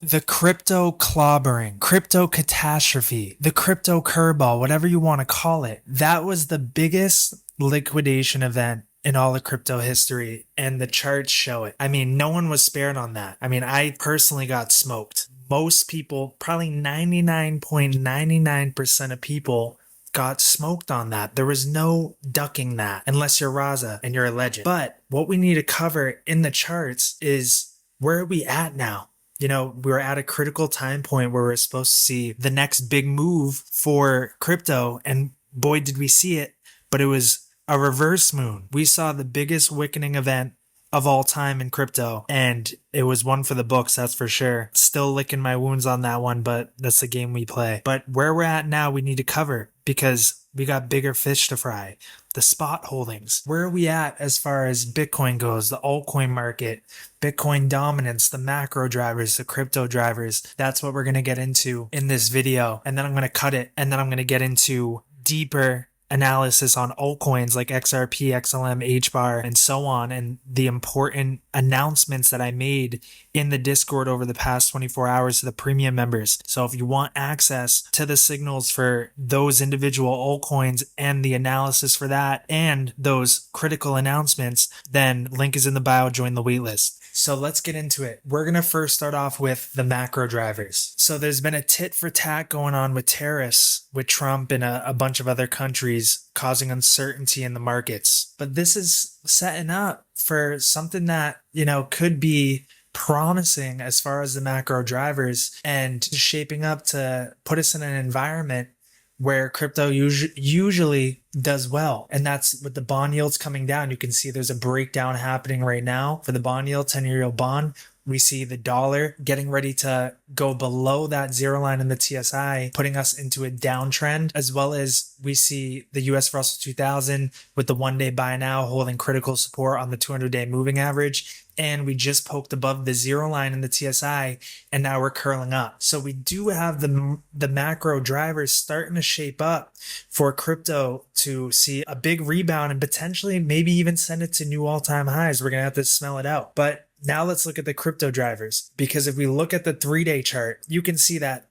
The crypto clobbering, crypto catastrophe, the crypto curveball, whatever you want to call it, that was the biggest liquidation event in all of crypto history, and the charts show it. I mean, no one was spared on that. I mean, I personally got smoked. Most people, probably 99.99% of people, got smoked on that. There was no ducking that unless you're Raza and you're a legend. But what we need to cover in the charts is, where are we at now? We're at a critical time point where we're supposed to see the next big move for crypto. And boy, did we see it. But it was a reverse moon. We saw the biggest wickening event of all time in crypto, and it was one for the books, that's for sure. Still licking my wounds on that one, but that's the game we play. But where we're at now, we need to cover, because we got bigger fish to fry. The spot holdings. Where are we at as far as Bitcoin goes, the altcoin market, Bitcoin dominance, the macro drivers, the crypto drivers? That's what we're going to get into in this video. And then I'm going to cut it, and then I'm going to get into deeper analysis on altcoins like XRP, XLM, HBAR, and so on, and the important announcements that I made in the Discord over the past 24 hours to the premium members. So if you want access to the signals for those individual altcoins and the analysis for that and those critical announcements, then link is in the bio, join the waitlist. So let's get into it. We're going to first start off with the macro drivers. So there's been a tit for tat going on with tariffs with Trump and a bunch of other countries, causing uncertainty in the markets. But this is setting up for something that, could be promising as far as the macro drivers, and shaping up to put us in an environment where crypto usually does well. And that's with the bond yields coming down. You can see there's a breakdown happening right now for the bond yield, 10-year bond. We see the dollar getting ready to go below that zero line in the TSI, putting us into a downtrend, as well as we see the US Russell 2000 with the 1-day buy now holding critical support on the 200-day moving average. And we just poked above the zero line in the TSI, and now we're curling up. So we do have the macro drivers starting to shape up for crypto to see a big rebound and potentially maybe even send it to new all-time highs. We're going to have to smell it out. But now let's look at the crypto drivers, because if we look at the 3-day chart, you can see that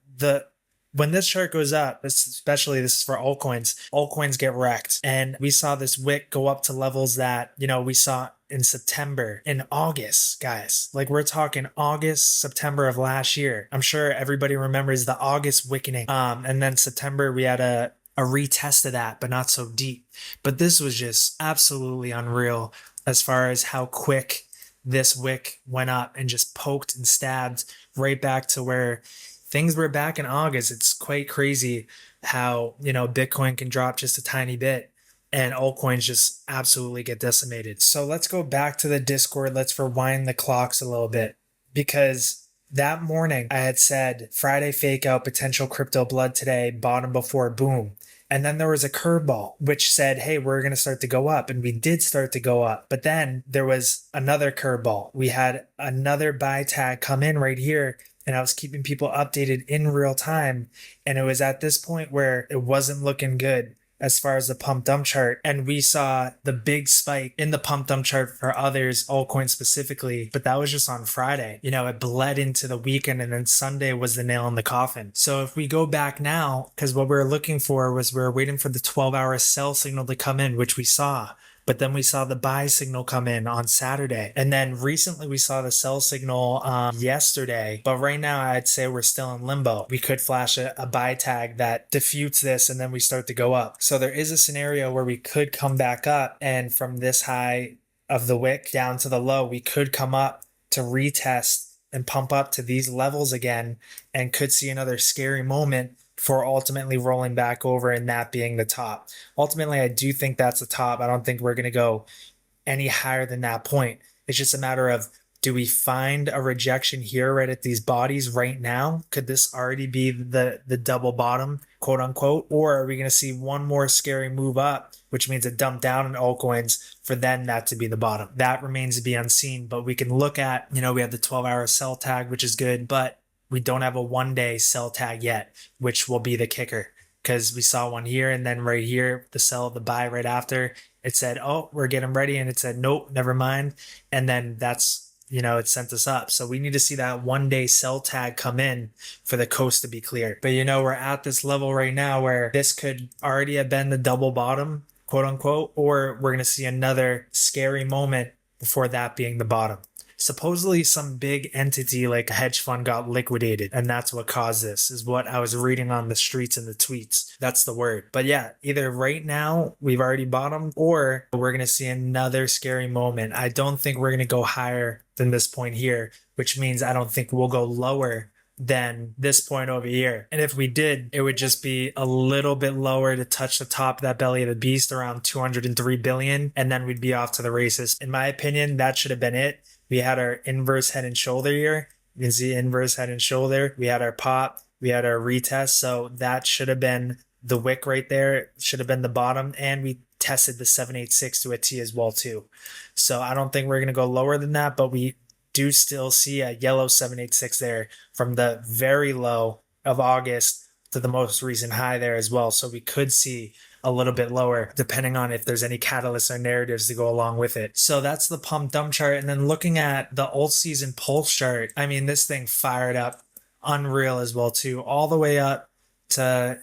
when this chart goes up, especially this is for altcoins get wrecked. And we saw this wick go up to levels that, we saw in September, in August, guys. Like, we're talking August, September of last year. I'm sure everybody remembers the August wickening. And then September, we had a retest of that, but not so deep. But this was just absolutely unreal as far as how quick this wick went up and just poked and stabbed right back to where things were back in August. It's quite crazy how, Bitcoin can drop just a tiny bit and altcoins just absolutely get decimated. So let's go back to the Discord. Let's rewind the clocks a little bit, because that morning I had said Friday fake out, potential crypto blood today, bottom before boom. And then there was a curveball which said, hey, we're going to start to go up. And we did start to go up. But then there was another curveball. We had another buy tag come in right here. And I was keeping people updated in real time. And it was at this point where it wasn't looking good as far as the pump dump chart. And we saw the big spike in the pump dump chart for others, altcoins specifically, but that was just on Friday. It bled into the weekend, and then Sunday was the nail in the coffin. So if we go back now, because what we were looking for was, we were waiting for the 12-hour sell signal to come in, which we saw. But then we saw the buy signal come in on Saturday. And then recently we saw the sell signal yesterday. But right now I'd say we're still in limbo. We could flash a buy tag that defutes this, and then we start to go up. So there is a scenario where we could come back up, and from this high of the wick down to the low, we could come up to retest and pump up to these levels again, and could see another scary moment for ultimately rolling back over and that being the top. Ultimately, I do think that's the top. I don't think we're going to go any higher than that point. It's just a matter of, do we find a rejection here right at these bodies right now? Could this already be the double bottom, quote unquote? Or are we going to see one more scary move up, which means a dump down in altcoins for then that to be the bottom? That remains to be unseen, but we can look at, we have the 12-hour sell tag, which is good, but we don't have a 1-day sell tag yet, which will be the kicker, because we saw one here, and then right here, the sell, the buy right after, it said, oh, we're getting ready. And it said, nope, never mind. And then that's it sent us up. So we need to see that 1 day sell tag come in for the coast to be clear. But we're at this level right now where this could already have been the double bottom, quote unquote, or we're going to see another scary moment before that being the bottom. Supposedly some big entity like a hedge fund got liquidated, and that's what caused this, is what I was reading on the streets and the tweets. That's the word. But yeah, either right now we've already bottomed, or we're going to see another scary moment. I don't think we're going to go higher than this point here, which means I don't think we'll go lower than this point over here. And if we did, it would just be a little bit lower to touch the top of that belly of the beast around 203 billion, and then we'd be off to the races. In my opinion, that should have been it. We had our inverse head and shoulder here. You can see inverse head and shoulder. We had our pop. We had our retest. So that should have been the wick right there. Should have been the bottom. And we tested the 786 to a T as well too. So I don't think we're going to go lower than that, but we do still see a yellow 786 there from the very low of August to the most recent high there as well. So we could see a little bit lower depending on if there's any catalysts or narratives to go along with it. So that's the pump dump chart. And then looking at the alt season pulse chart, I mean, this thing fired up, unreal as well too, all the way up to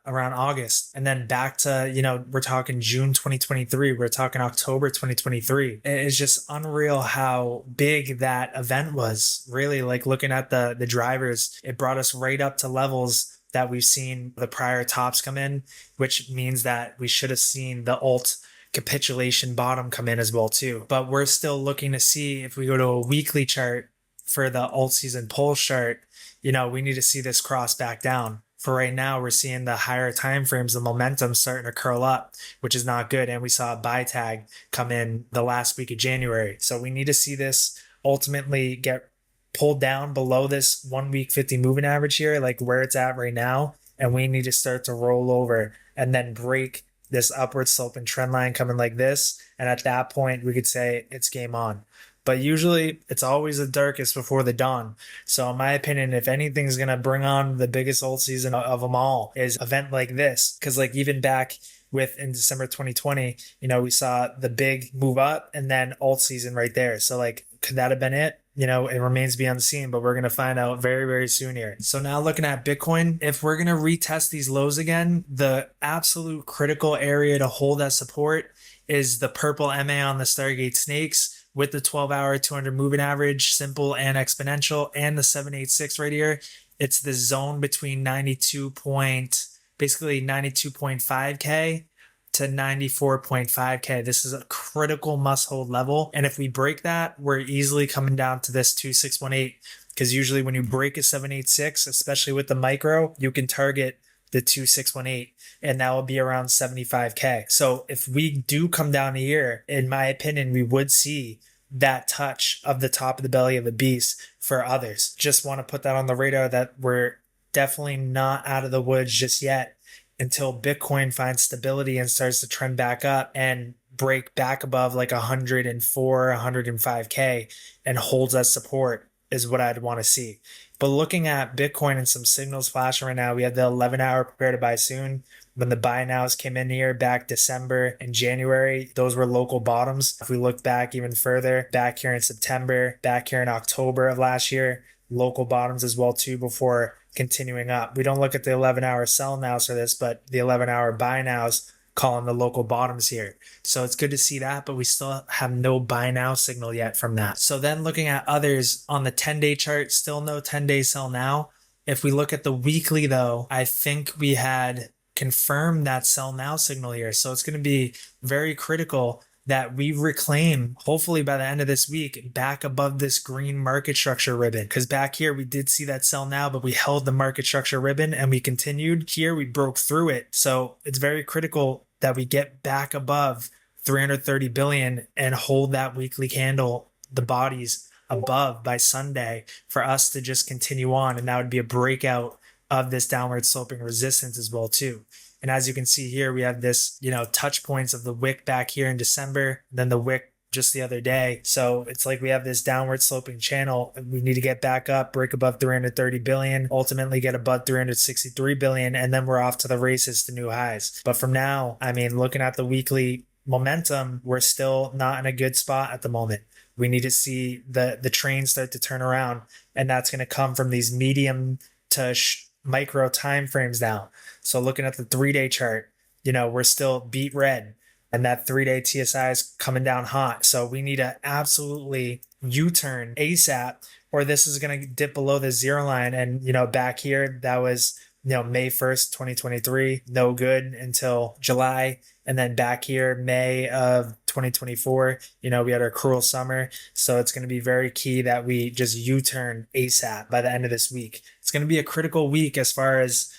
around August, and then back to we're talking June 2023, we're talking October 2023. It's just unreal how big that event was. Really, like looking at the drivers, it brought us right up to levels that we've seen the prior tops come in, which means that we should have seen the alt capitulation bottom come in as well too. But we're still looking to see, if we go to a weekly chart for the alt season pulse chart, we need to see this cross back down. For right now, we're seeing the higher time frames, the momentum starting to curl up, which is not good. And we saw a buy tag come in the last week of January. So we need to see this ultimately get pulled down below this 1 week 50 moving average here, like where it's at right now. And we need to start to roll over and then break this upward sloping trend line coming like this. And at that point, we could say it's game on. But usually it's always the darkest before the dawn. So in my opinion, if anything's going to bring on the biggest alt season of them all, is event like this. Because like even back in December 2020, we saw the big move up and then alt season right there. So like, could that have been it? It remains to be unseen, but we're going to find out very, very soon here. So now looking at Bitcoin, if we're going to retest these lows again, the absolute critical area to hold that support is the purple MA on the Stargate snakes with the 12-hour 200 moving average, simple and exponential, and the 786 right here. It's the zone between 92.5K to 94.5K. This is a critical must hold level. And if we break that, we're easily coming down to this 2618, because usually when you break a 786, especially with the micro, you can target the 2618, and that will be around 75K. So if we do come down here, in my opinion, we would see that touch of the top of the belly of the beast for others. Just want to put that on the radar that we're definitely not out of the woods just yet until Bitcoin finds stability and starts to trend back up and break back above like 104, 105K and holds that support is what I'd want to see. But looking at Bitcoin and some signals flashing right now, we have the 11-hour prepare to buy soon. When the buy nows came in here back December and January, those were local bottoms. If we look back even further, back here in September, back here in October of last year, local bottoms as well too before continuing up. We don't look at the 11-hour sell nows for this, but the 11-hour buy nows calling the local bottoms here. So it's good to see that, but we still have no buy now signal yet from that. So then looking at others on the 10-day chart, still no 10-day sell now. If we look at the weekly though, I think we had confirmed that sell now signal here. So it's going to be very critical that we reclaim, hopefully by the end of this week, back above this green market structure ribbon. Because back here, we did see that sell now, but we held the market structure ribbon and we continued. Here, we broke through it. So it's very critical that we get back above 330 billion and hold that weekly candle, the bodies above by Sunday for us to just continue on. And that would be a breakout of this downward sloping resistance as well too. And as you can see here, we have this, touch points of the wick back here in December, then the wick just the other day. So it's like we have this downward sloping channel. We need to get back up, break above 330 billion, ultimately get above 363 billion, and then we're off to the races to new highs. But from now, looking at the weekly momentum, we're still not in a good spot at the moment. We need to see the train start to turn around, and that's going to come from these medium to micro time frames now. So looking at the 3-day chart, we're still beat red, and that 3-day TSI is coming down hot. So we need to absolutely U-turn ASAP, or this is going to dip below the zero line. And, back here, that was, May 1st, 2023, no good until July. And then back here, May of 2024, we had our cruel summer. So it's going to be very key that we just U-turn ASAP by the end of this week. It's going to be a critical week as far as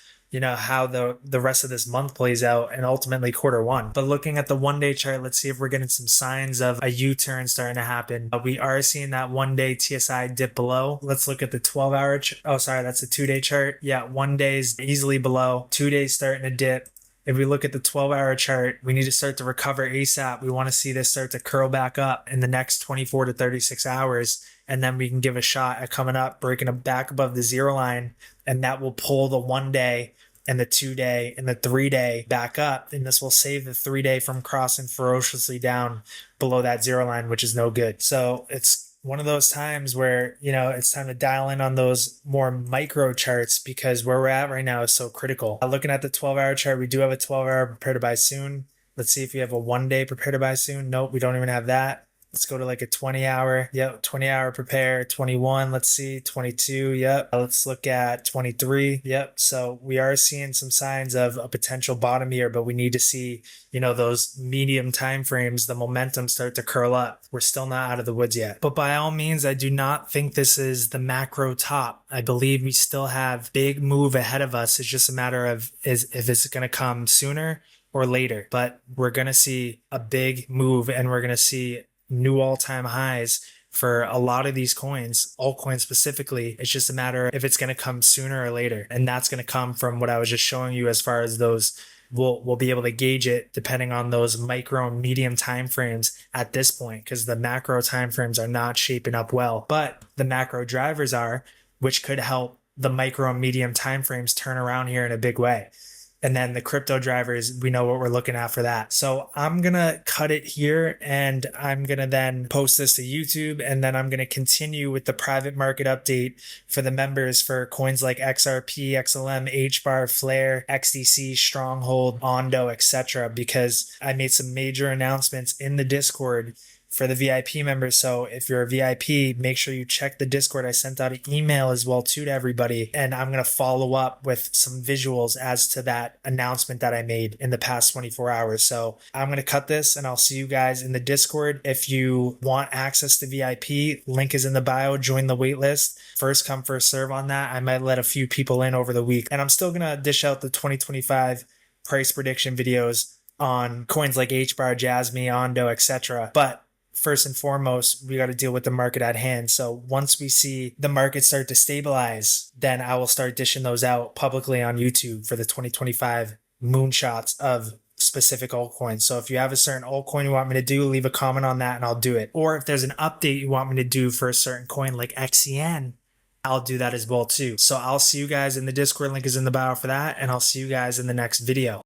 how the rest of this month plays out, and ultimately quarter 1. But looking at the 1-day chart, let's see if we're getting some signs of a U-turn starting to happen. We are seeing that 1-day TSI dip below. Let's look at the 12-hour. That's a 2-day chart. Yeah, 1 day is easily below. 2 days starting to dip. If we look at the 12-hour chart, we need to start to recover ASAP. We want to see this start to curl back up in the next 24 to 36 hours. And then we can give a shot at coming up, breaking it back above the zero line. And that will pull the 1 day and the 2 day and the 3 day back up. And this will save the 3 day from crossing ferociously down below that zero line, which is no good. So it's one of those times where, it's time to dial in on those more micro charts, because where we're at right now is so critical. Looking at the 12-hour chart, we do have a 12-hour prepare to buy soon. Let's see if we have a 1 day prepare to buy soon. Nope, we don't even have that. Let's go to like a 20-hour. Yep, 20-hour prepare. 21. Let's see. 22. Yep. Let's look at 23. Yep. So we are seeing some signs of a potential bottom here, but we need to see, those medium time frames, the momentum start to curl up. We're still not out of the woods yet. But by all means, I do not think this is the macro top. I believe we still have big move ahead of us. It's just a matter of if it's going to come sooner or later. But we're going to see a big move, and we're going to see new all-time highs for a lot of these coins, altcoins specifically. It's just a matter of if it's going to come sooner or later. And that's going to come from what I was just showing you as far as those. We'll be able to gauge it depending on those micro and medium time frames at this point, because the macro time frames are not shaping up well. But the macro drivers are, which could help the micro and medium time frames turn around here in a big way. And then the crypto drivers, we know what we're looking at for that. So I'm going to cut it here, and I'm going to then post this to YouTube, and then I'm going to continue with the private market update for the members for coins like XRP, XLM, HBAR, Flare, XDC, Stronghold, Ondo, etc. Because I made some major announcements in the Discord for the VIP members. So if you're a VIP, make sure you check the Discord. I sent out an email as well too to everybody, and I'm going to follow up with some visuals as to that announcement that I made in the past 24 hours. So I'm going to cut this, and I'll see you guys in the Discord. If you want access to VIP, link is in the bio. Join the waitlist. First come, first serve on that. I might let a few people in over the week, and I'm still going to dish out the 2025 price prediction videos on coins like HBAR, Jasmy, Ondo, etc. But first and foremost, we got to deal with the market at hand. So once we see the market start to stabilize, then I will start dishing those out publicly on YouTube for the 2025 moonshots of specific altcoins. So if you have a certain altcoin you want me to do, leave a comment on that and I'll do it. Or if there's an update you want me to do for a certain coin like XCN, I'll do that as well too. So I'll see you guys in the Discord. Link is in the bio for that, and I'll see you guys in the next video.